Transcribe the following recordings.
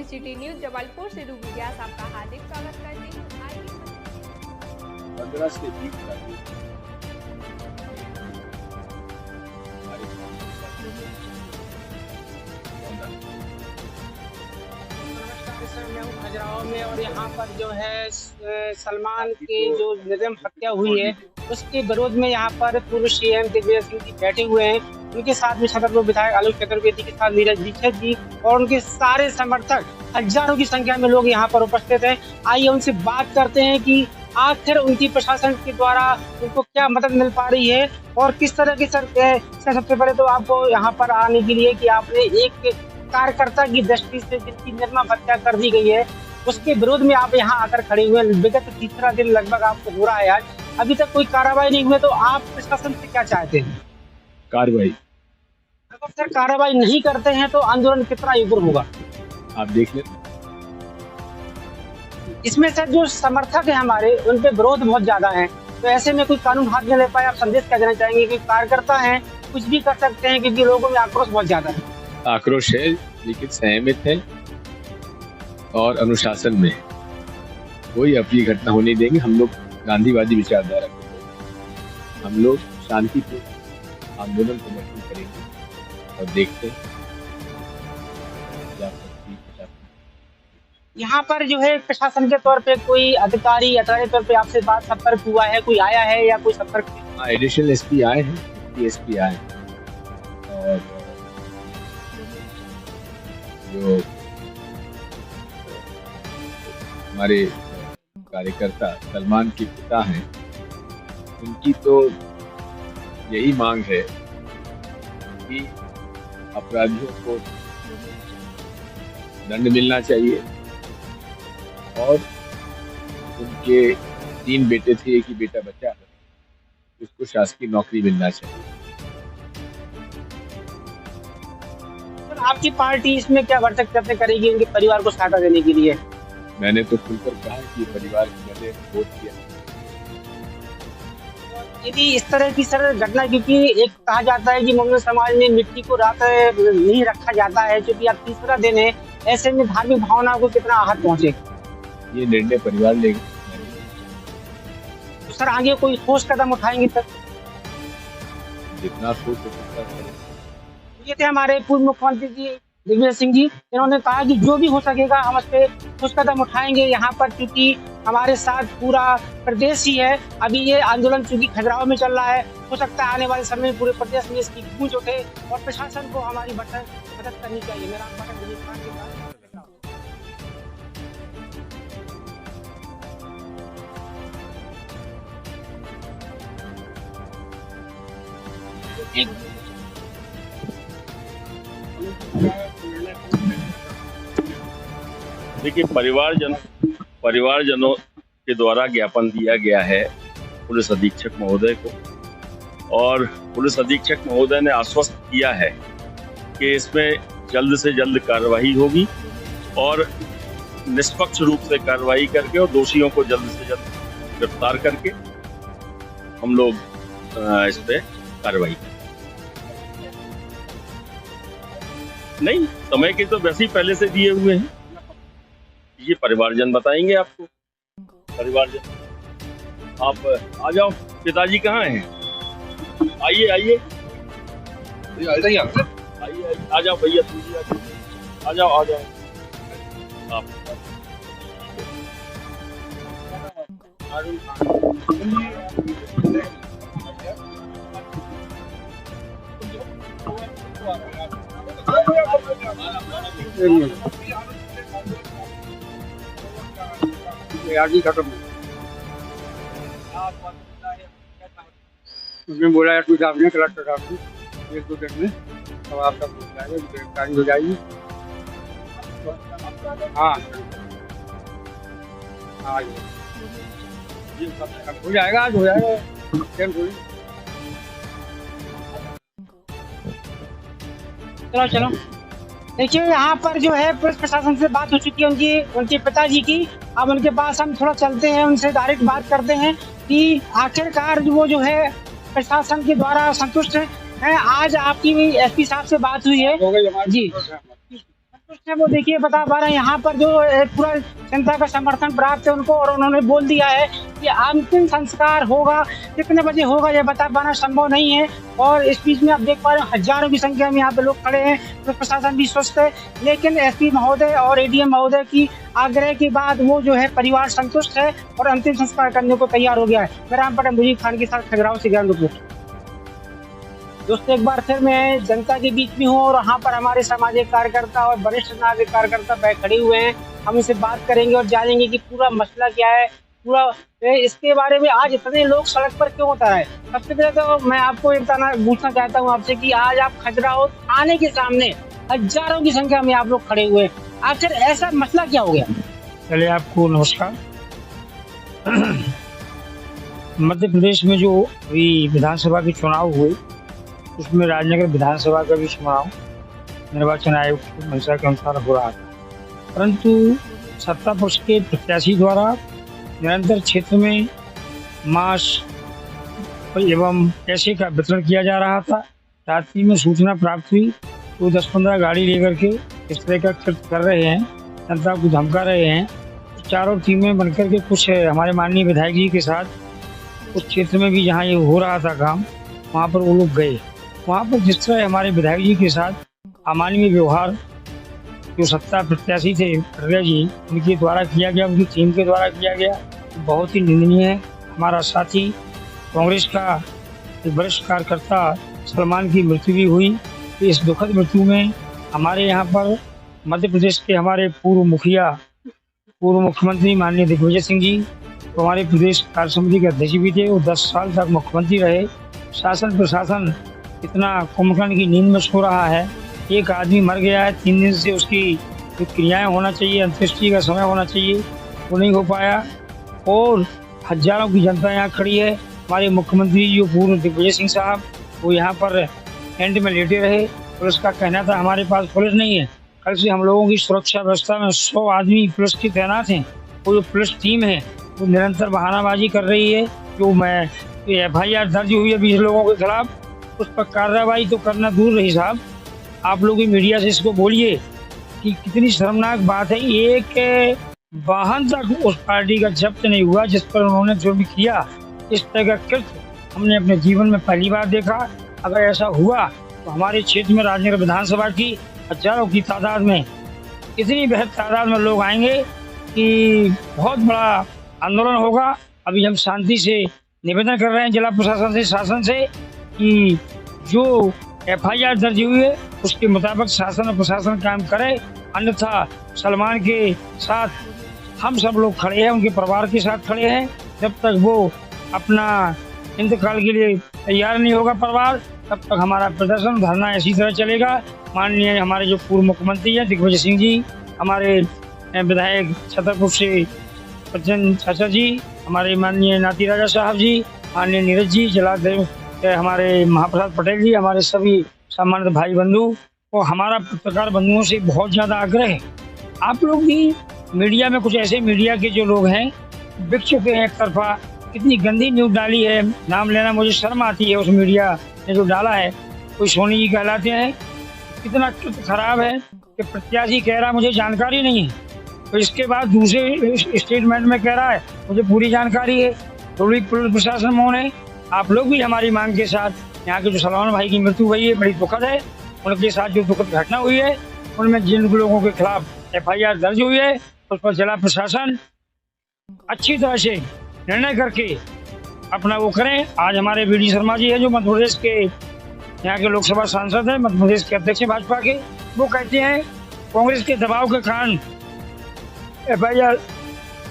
City news Jabalpur से Ruby व्यास आपका हार्दिक स्वागत करती हूँ। आइए 15 से 20 गाड़ी मैं हूँ खजुराहो में और यहाँ पर जो है सलमान के जो निर्मम हत्या हुई है उसके विरोध में यहाँ पर पूर्व सीएम दिग्विजय सिंह जी बैठे हुए हैं। उनके साथ में छतरपुर विधायक आलोक चतुर्वेदी के साथ नीरज दीक्षित जी और उनके सारे समर्थक हजारों की संख्या में लोग यहाँ पर उपस्थित हैं। आइए उनसे बात करते हैं कि आखिर उनकी प्रशासन के द्वारा उनको क्या मदद मिल पा रही है और किस तरह की सबसे पहले तो आपको यहाँ पर आने के लिए कि आपने एक कार्यकर्ता की दृष्टि से जिनकी निर्मम हत्या कर दी गई है उसके विरोध में आप यहाँ आकर खड़े हुए हैं। विगत तीसरा दिन लगभग आपको हो रहा है आज, अभी तक कोई कार्रवाई नहीं हुई, तो आप प्रशासन से क्या चाहते हैं? कार्रवाई अगर सर कार्रवाई नहीं करते हैं तो आंदोलन कितना उग्र होगा आप देख लें। इसमें सर जो समर्थक है हमारे उन पे विरोध बहुत ज्यादा है, तो ऐसे में कोई कानून हाथ में ले पाए, आप संदेश क्या देना चाहेंगे कि कार्यकर्ता हैं कुछ भी कर सकते हैं क्योंकि लोगों में आक्रोश बहुत ज्यादा है? आक्रोश है लेकिन संयमित है और अनुशासन में कोई अप्रिय घटना होने देंगे। हम लोग गांधीवादी विचारधारा के लोग, हम लोग शांतिपूर्ण आंदोलन को मजबूत करेंगे और देखते हैं यहाँ पर जो है प्रशासन के तौर पे कोई अधिकारी के तौर पे आपसे बात संपर्क हुआ है, कोई आया है या कोई संपर्क? एडिशनल एसपी आए हैं, एसपी आए हैं और जो हमारे कार्यकर्ता सलमान के पिता हैं उनकी तो यही मांग है कि अपराधियों को दंड मिलना चाहिए और उनके 3 बेटे थे, एक ही बेटा बचा है, उसको शासकीय नौकरी मिलना चाहिए। आपकी पार्टी इसमें क्या भरसक करते करेगी उनके परिवार को सहायता देने के लिए? मैंने तो खुलकर कहा कि परिवार के मैंने वोट किया। यदि इस तरह की सर घटना, क्योंकि एक कहा जाता है कि मुस्लिम समाज में मिट्टी को रात नहीं रखा जाता है, क्योंकि अब तीसरा दिन है, ऐसे में धार्मिक भावनाओं को कितना आहत पहुंचे? ये निर्णय परिवार लेगा। तो सर आगे कोई ठोस कदम उठाएंगे सर? जितना सोच सकता है। ये थे हमारे पूर्व मुख्यमंत्री जी दिग्विजय सिंह जी, इन्होंने कहा कि जो भी हो सकेगा हम उस पे ठोस कदम उठाएंगे यहाँ पर, क्योंकि हमारे साथ पूरा प्रदेश ही है। अभी ये आंदोलन चूंकि खजुराहो में चल रहा है, हो सकता है आने वाले समय में पूरे प्रदेश में इसकी गूंज उठे और प्रशासन को हमारी मदद करनी चाहिए। मेरा बटन दिलीप खान के साथ देखिए, परिवारजनों के द्वारा ज्ञापन दिया गया है पुलिस अधीक्षक महोदय को और पुलिस अधीक्षक महोदय ने आश्वस्त किया है कि इसमें जल्द से जल्द कार्रवाई होगी और निष्पक्ष रूप से कार्रवाई करके और दोषियों को जल्द से जल्द गिरफ्तार करके हम लोग इस पे कार्रवाई करें। नहीं, समय के तो वैसे ही पहले से दिए हुए हैं, ये परिवारजन बताएंगे आपको। परिवारजन, आप आ जाओ। पिताजी कहाँ हैं? आइए आइए आइए, आ जाओ भैया, आ जाओ आ जाओ आप। उसने बोला है कुछ आपने कलेक्टर साहब को 1-2 दिन में तो आप सब हो जाएगा, गिरफ्तारी हो जाएगी। हाँ हो जाएगा, आज हो जाएगा। चलो देखिए, यहाँ पर जो है पुलिस प्रशासन से बात हो चुकी है उनके पिताजी की। अब उनके पास हम थोड़ा चलते हैं, उनसे डायरेक्ट बात करते हैं कि आखिरकार वो जो है प्रशासन के द्वारा संतुष्ट है। आज आपकी एसपी साहब से बात हुई है जी? है वो देखिए बता पा रहे हैं यहाँ पर जो पूरा जनता का समर्थन प्राप्त है उनको, और उन्होंने बोल दिया है कि अंतिम संस्कार होगा, कितने बजे होगा ये बता पाना संभव नहीं है। और इस बीच में आप देख पा रहे हैं हजारों की संख्या में यहाँ पे लोग खड़े हैं, तो प्रशासन भी स्वस्थ है, लेकिन एसपी महोदय और एडीएम महोदय की आग्रह के बाद वो जो है परिवार संतुष्ट है और अंतिम संस्कार करने को तैयार हो गया है। मैं रामपटन मुजीब खान के साथ खजुराहो से ग्राउंड रिपोर्ट। दोस्तों एक बार फिर मैं जनता के बीच में हूँ और यहाँ पर हमारे सामाजिक कार्यकर्ता और वरिष्ठ नागरिक कार्यकर्ता बैठ खड़े हुए हैं। हम इनसे बात करेंगे और जानेंगे कि पूरा मसला क्या है, पूरा इसके बारे में आज इतने लोग सड़क पर क्यों उतर आए। सबसे पहले तो मैं आपको एक पूछना चाहता हूँ आपसे कि आज आप खजुराहो थाने के सामने हजारों की संख्या में आप लोग खड़े हुए हैं, आखिर ऐसा मसला क्या हो गया? चलिए आपको नमस्कार। मध्य प्रदेश में जो अभी विधानसभा के चुनाव हुए उसमें राजनगर विधानसभा का भी चुनाव निर्वाचन आयोग की मंशा के अनुसार हो रहा था, परंतु सत्ता पक्ष के प्रत्याशी द्वारा निरंतर क्षेत्र में मास्क एवं पैसे का वितरण किया जा रहा था। रात्रि में सूचना प्राप्त हुई तो 10-15 गाड़ी लेकर के इस तरह का कृत्य कर रहे हैं, जनता को धमका रहे हैं। चारों टीमें बनकर के कुछ हमारे माननीय विधायक जी के साथ उस क्षेत्र में भी जहाँ ये हो रहा था काम, वहाँ पर वो लोग गए। वहाँ पर जिस तरह हमारे विधायक जी के साथ अमानवीय व्यवहार जो सत्ता प्रत्याशी थे खड़गे जी उनके द्वारा किया गया, उनकी टीम के द्वारा किया गया, तो बहुत ही निंदनीय है। हमारा साथी कांग्रेस का एक वरिष्ठ कार्यकर्ता सलमान की मृत्यु भी हुई। इस दुखद मृत्यु में हमारे यहाँ पर मध्य प्रदेश के हमारे पूर्व मुखिया, पूर्व मुख्यमंत्री माननीय दिग्विजय सिंह जी तो हमारे प्रदेश कार्य समिति के अध्यक्ष भी थे। वो 10 साल तक मुख्यमंत्री रहे। शासन प्रशासन इतना कुंभकर्ण की नींद में सो रहा है। एक आदमी मर गया है, 3 दिन से उसकी जो क्रियाएं होना चाहिए, अंत्येष्टि का समय होना चाहिए, वो नहीं हो पाया और हजारों की जनता यहाँ खड़ी है। हमारे मुख्यमंत्री जो पूर्व दिग्विजय सिंह साहब वो यहाँ पर एंड में लेटे रहे। पुलिस का कहना था हमारे पास पुलिस नहीं है। कल से हम लोगों की सुरक्षा व्यवस्था में 100 आदमी पुलिस की तैनात हैं। वो जो पुलिस टीम है वो निरंतर बहानाबाजी कर रही है। जो मैं FIR दर्ज हुई है 20 लोगों के खिलाफ, उस पर कार्रवाई तो करना दूर रही साहब, आप लोग भी मीडिया से इसको बोलिए कि कितनी शर्मनाक बात है। एक वाहन तक उस पार्टी का जब्त नहीं हुआ जिस पर उन्होंने जो भी किया। इस तरह का कृत्य हमने अपने जीवन में पहली बार देखा। अगर ऐसा हुआ तो हमारे क्षेत्र में राजनगर विधानसभा की हजारों की तादाद में, इतनी बेहद तादाद में लोग आएंगे कि बहुत बड़ा आंदोलन होगा। अभी हम शांति से निवेदन कर रहे हैं जिला प्रशासन से, शासन से कि जो FIR दर्ज हुई है उसके मुताबिक शासन और प्रशासन काम करे, अन्यथा सलमान के साथ हम सब लोग खड़े हैं, उनके परिवार के साथ खड़े हैं। जब तक वो अपना इंतकाल के लिए तैयार नहीं होगा परिवार, तब तक हमारा प्रदर्शन धरना इसी तरह चलेगा। माननीय हमारे जो पूर्व मुख्यमंत्री हैं दिग्विजय सिंह जी, हमारे विधायक छतरपुर से सज्जन चाचा जी, हमारे माननीय नाती राजा साहब जी, माननीय नीरज जी, जलादेव हमारे महाप्रसाद पटेल जी, हमारे सभी सम्मानित भाई बंधु और हमारा पत्रकार बंधुओं से बहुत ज़्यादा आग्रह है, आप लोग भी मीडिया में कुछ ऐसे मीडिया के जो लोग हैं बिक चुके हैं एक तरफा, कितनी गंदी न्यूज़ डाली है, नाम लेना मुझे शर्म आती है। उस मीडिया ने जो डाला है, कोई सोनी जी कहलाते हैं, कितना खराब है कि प्रत्याशी कह रहा मुझे जानकारी नहीं है, तो इसके बाद दूसरे स्टेटमेंट में कह रहा है मुझे पूरी जानकारी है। थोड़ी पुलिस प्रशासन मौन है। आप लोग भी हमारी मांग के साथ, यहाँ के जो सलमान भाई की मृत्यु हुई है बड़ी दुखद है, उनके साथ जो दुखद घटना हुई है उनमें जिन लोगों के खिलाफ FIR दर्ज हुई है उस पर जिला प्रशासन अच्छी तरह से निर्णय करके अपना वो करें। आज हमारे VD शर्मा जी है जो मध्य प्रदेश के यहाँ के लोकसभा सांसद हैं, मध्य प्रदेश के अध्यक्ष हैं भाजपा के, वो कहते हैं कांग्रेस के दबाव के कारण FIR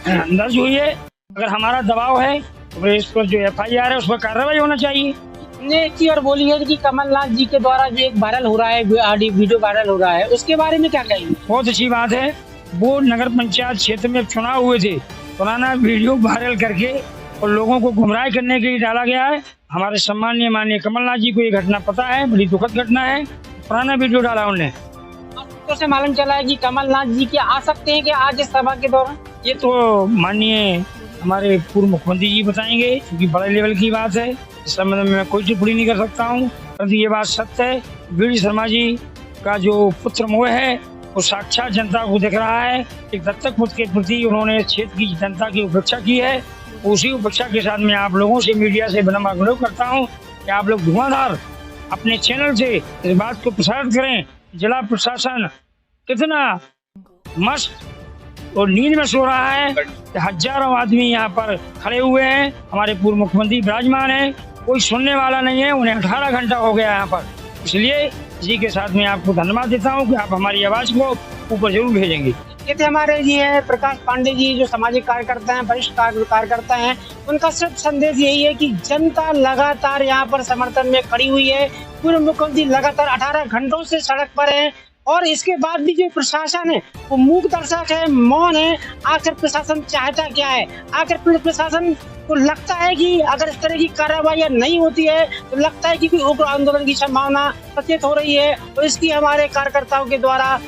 दर्ज हुई है। अगर हमारा दबाव है तो इस पर जो FIR है उस पर कार्रवाई होना चाहिए। ने एक चीज और बोली है कि कमलनाथ जी के द्वारा जो एक वायरल हो रहा है, वीडियो वायरल हो रहा है, उसके बारे में क्या कहेंगे? बहुत अच्छी बात है। वो नगर पंचायत क्षेत्र में चुनाव हुए थे, पुराना वीडियो वायरल करके और लोगों को गुमराह करने के लिए डाला गया है। हमारे सम्मानीय माननीय कमलनाथ जी को ये घटना पता है, बड़ी दुखद घटना है, पुराना वीडियो डाला उन्होंने। से मालूम चला है कि कमलनाथ जी क्या आ सकते हैं कि आज इस सभा के दौरान? ये तो माननीय हमारे पूर्व मुख्यमंत्री जी बताएंगे, क्योंकि बड़े लेवल की बात है, इस संबंध में मैं कोई टिप्पणी नहीं कर सकता हूँ। परंतु ये बात सत्य है, VD शर्मा जी का जो पुत्र मोह है वो साक्षात जनता को दिख रहा है। एक दत्तक पुत्र के प्रति उन्होंने क्षेत्र की जनता की उपेक्षा की है। उसी उपेक्षा के साथ मैं आप लोगों से, मीडिया से विनम्र अनुरोध करता हूँ कि आप लोग धुआंधार अपने चैनल से इस बात को प्रसारित करें। जिला प्रशासन कितना मस्त और नींद में सो रहा है। हजारों आदमी यहाँ पर खड़े हुए हैं, हमारे पूर्व मुख्यमंत्री विराजमान है, कोई सुनने वाला नहीं है। उन्हें 18 घंटा हो गया यहाँ पर। इसलिए इसी के साथ मैं आपको धन्यवाद देता हूँ कि आप हमारी आवाज को ऊपर जरूर भेजेंगे। ये थे हमारे जी है प्रकाश पांडे जी, जो सामाजिक कार्यकर्ता हैं, वरिष्ठ कार्यकर्ता हैं। उनका सिर्फ संदेश यही है कि जनता लगातार यहाँ पर समर्थन में खड़ी हुई है। पूर्व मुख्यमंत्री लगातार 18 घंटों से सड़क पर हैं और इसके बाद भी जो प्रशासन है वो मूक दर्शक है, मौन है। आखिर प्रशासन चाहता क्या है? आखिर प्रशासन को लगता है कि अगर इस तरह की कार्रवाई नहीं होती है तो लगता है कि कोई उग्र आंदोलन की संभावना सचेत हो रही है, और इसकी हमारे कार्यकर्ताओं के द्वारा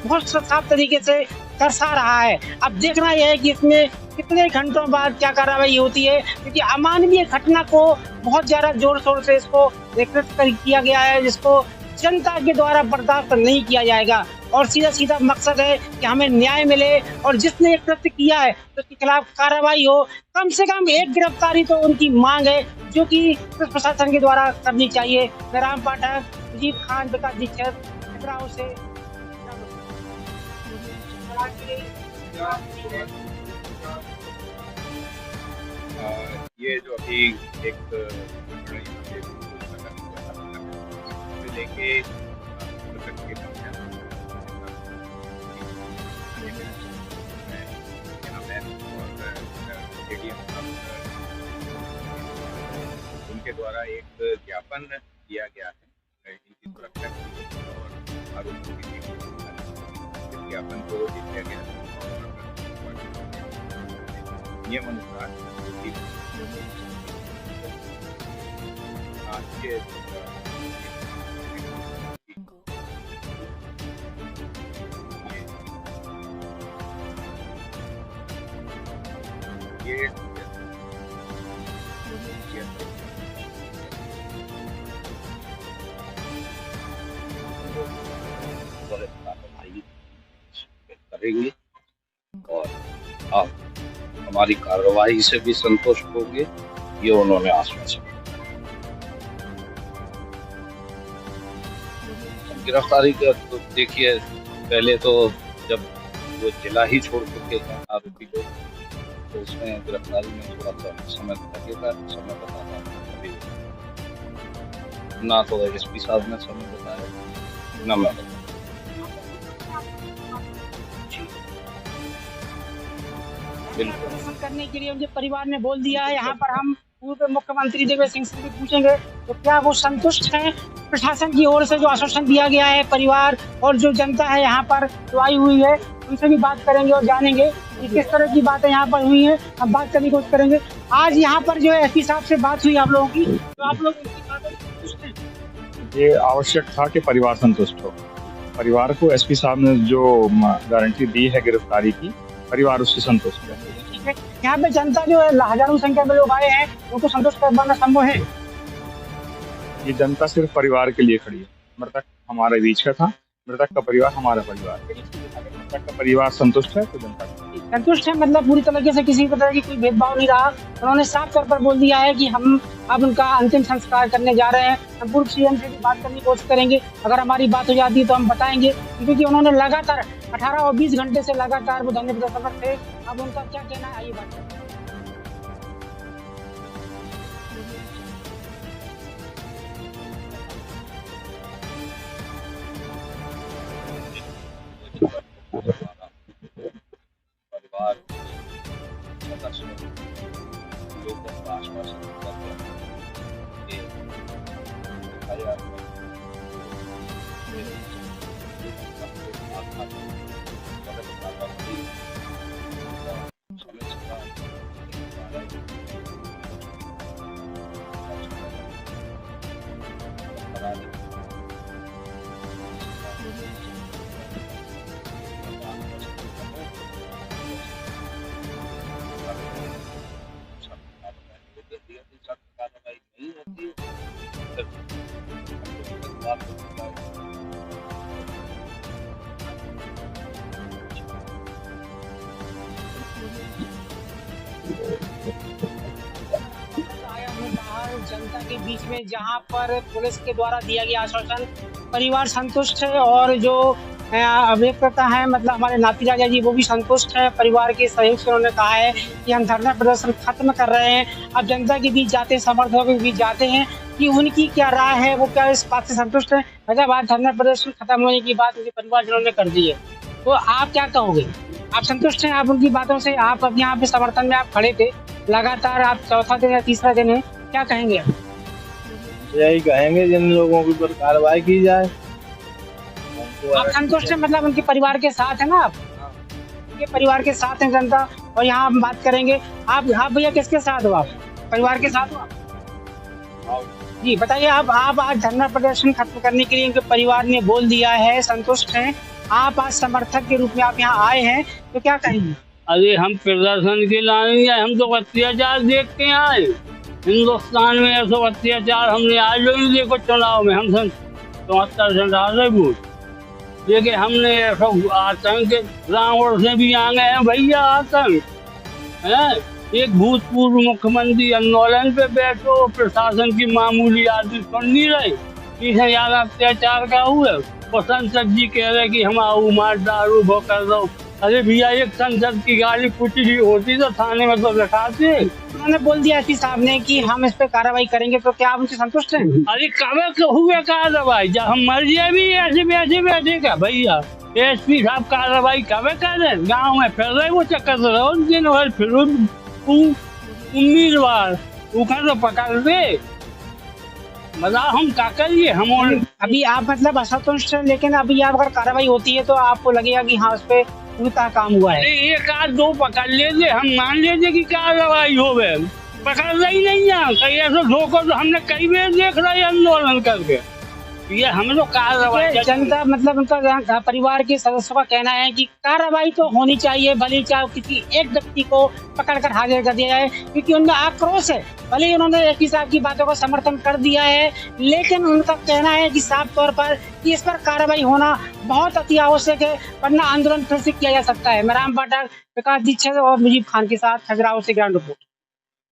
बहुत साफ तरीके से दर्शा रहा है। अब देखना यह है कि इसमें कितने घंटों बाद क्या कार्रवाई होती है, क्योंकि अमानवीय घटना को बहुत ज्यादा जोर शोर से इसको किया गया है, जिसको जनता के द्वारा बर्दाश्त नहीं किया जाएगा। और सीधा सीधा मकसद है कि हमें न्याय मिले, और जिसने एक कृत्य किया है तो उसके खिलाफ कार्रवाई हो। कम से कम एक गिरफ्तारी तो उनकी मांग है, जो कि प्रशासन के द्वारा करनी चाहिए। मैं राम पाठक, अजीत खान, विकास दीक्षित, खजुराहो से। ये जो अभी एक लेके उनके द्वारा एक ज्ञापन दिया गया है इनकी सुरक्षा के लिए और आरोपों के लिए। इस ज्ञापन को दिया गया और नियम अनुसार आज के करेंगे और आप हमारी कार्रवाई से भी संतुष्ट होंगे, ये उन्होंने आश्वासन दिया। गिरफ्तारी का तो देखिए, पहले तो जब वो जिला ही छोड़ चुके हैं आरोपी लोग, तो उसमें गिरफ्तारी में थोड़ा सा समय लगेगा, समय बताना अभी ना तो एसपी साहब ने समय बताया ना मैं बताया। करने के लिए उनके परिवार ने बोल दिया है। यहाँ पर हम पूर्व मुख्यमंत्री दिग्विजय सिंह से भी पूछेंगे तो क्या वो संतुष्ट हैं प्रशासन की ओर से जो आश्वासन दिया गया है। परिवार और जो जनता है यहाँ पर जो आई हुई है, उनसे भी बात करेंगे और जानेंगे कि किस तरह की बातें यहाँ पर हुई है। हम बात करने की कोशिश करेंगे। आज यहाँ पर जो है एसपी साहब से बात हुई आप लोगों की, तो आप लोग इनकी बातों से संतुष्ट हैं? ये आवश्यक था कि परिवार संतुष्ट हो। परिवार को एसपी साहब ने जो गारंटी दी है गिरफ्तारी की, परिवार उससे संतुष्ट है। यहाँ पे जनता जो है हजारों संख्या में लोग आए हैं, उनको संतुष्ट करवाना संभव है? ये जनता सिर्फ परिवार के लिए खड़ी है। मृतक हमारे बीच का था, मृतक का परिवार हमारा परिवार, मृतक का परिवार संतुष्ट है तो जनता संतुष्ट है। मतलब पूरी तरीके से किसी तरह की कोई भेदभाव नहीं रहा। उन्होंने साफ तौर पर बोल दिया है कि हम अब उनका अंतिम संस्कार करने जा रहे हैं। हम पूर्व सीएम से भी बात करने की कोशिश करेंगे, अगर हमारी बात हो जाती है तो हम बताएंगे, क्योंकि उन्होंने लगातार 18 और 20 घंटे से लगातार वो धरने प्रदर्शन पर थे। अब उनका क्या कहना है, आइए बात परिवार सदस्य लोगों का आश्वासन करते हैं कि के बीच में, जहां पर पुलिस के द्वारा दिया गया आश्वासन, परिवार संतुष्ट है और जो अभियोक्ता है मतलब हमारे नाती राजा जी वो भी संतुष्ट है। परिवार के सहयोग से उन्होंने कहा है कि हम धरना प्रदर्शन खत्म कर रहे हैं, अब जनता के बीच जाते हैं, समर्थकों के बीच जाते हैं कि उनकी क्या राय है, वो क्या इस बात से संतुष्ट है। मतलब आज धरना प्रदर्शन खत्म होने की बात उनके परिवार ने कर दी है, तो आप क्या कहोगे? आप संतुष्ट हैं आप उनकी बातों से? आप अब यहाँ पे समर्थन में आप खड़े थे लगातार, आप चौथा दिन या तीसरा दिन है, क्या कहेंगे आप? यही कहेंगे जिन लोगों के ऊपर कार्रवाई की जाए। आप संतुष्ट हैं मतलब उनके परिवार के साथ है ना? आप उनके परिवार के साथ हैं जनता। और यहाँ हम बात करेंगे, आप भैया किसके साथ हो? आप परिवार के साथ हो आप? जी बताइए, आप आज धरना प्रदर्शन खत्म करने के लिए उनके परिवार ने बोल दिया है, संतुष्ट हैं, आप आज समर्थक के रूप में आप यहाँ आए हैं, तो क्या कहेंगे? अरे हम प्रदर्शन के लाए, हम तो अत्याचार देख के आए। हिंदुस्तान में ऐसा अत्याचार हमने आज नहीं देखो। चुनाव में हम 74 वोट देखिए, हमने ऐसा आतंक रावण से भी आ गए हैं भैया, आतंक है। एक भूतपूर्व मुख्यमंत्री आंदोलन पे बैठो, प्रशासन की मामूली आदमी सुन नहीं रहे, इसे ज्यादा अत्याचार का हुआ। और संसद जी कह रहे कि हम आओ मार दारू भो कर दो। अरे भैया, एक संसद की गाड़ी कुछ भी होती तो थाने में तो दिखाते। उन्होंने बोल दिया एसपी साहब ने कि हम इस पे कार्रवाई करेंगे, तो क्या आप उनसे संतुष्ट हैं? अरे कब हुए कार्रवाई? जब हम मर जाए भी ऐसे बैठे का भैया, एसपी साहब कार्रवाई कब करें? गाँव में फिर रहे वो चक्कर रहो दिन भर, फिर उम्मीदवार उखा तो पकड़ दे, मतलब हम क्या करिए? हम अभी आप मतलब असंतुष्ट हैं, लेकिन अभी आप अगर कार्रवाई होती है तो आपको लगेगा कि हाँ उस पे पूरा काम हुआ है। एक आध दो पकड़ लेते, हम मान लेते कि कार्रवाई हो गए, पकड़ रही नहीं है कहीं ऐसा धोखा तो हमने कई बार देख रहे आंदोलन करके। ये हमें तो कार्रवाई, जनता मतलब उनका परिवार के सदस्यों का कहना है कि कार्रवाई तो होनी चाहिए, भले चाहे किसी एक व्यक्ति को पकड़कर हाजिर कर दिया जाए, क्योंकि उनमें आक्रोश है। भले उन्होंने एसपी साहब की बातों का समर्थन कर दिया है, लेकिन उनका कहना है कि साफ तौर पर कि इस पर कार्रवाई होना बहुत अति आवश्यक है, वरना आंदोलन फिर से किया जा सकता है। मैं राम पाठक, प्रकाश दीक्षित और मुजीब खान के साथ खजुराहो से ग्राउंड रिपोर्ट।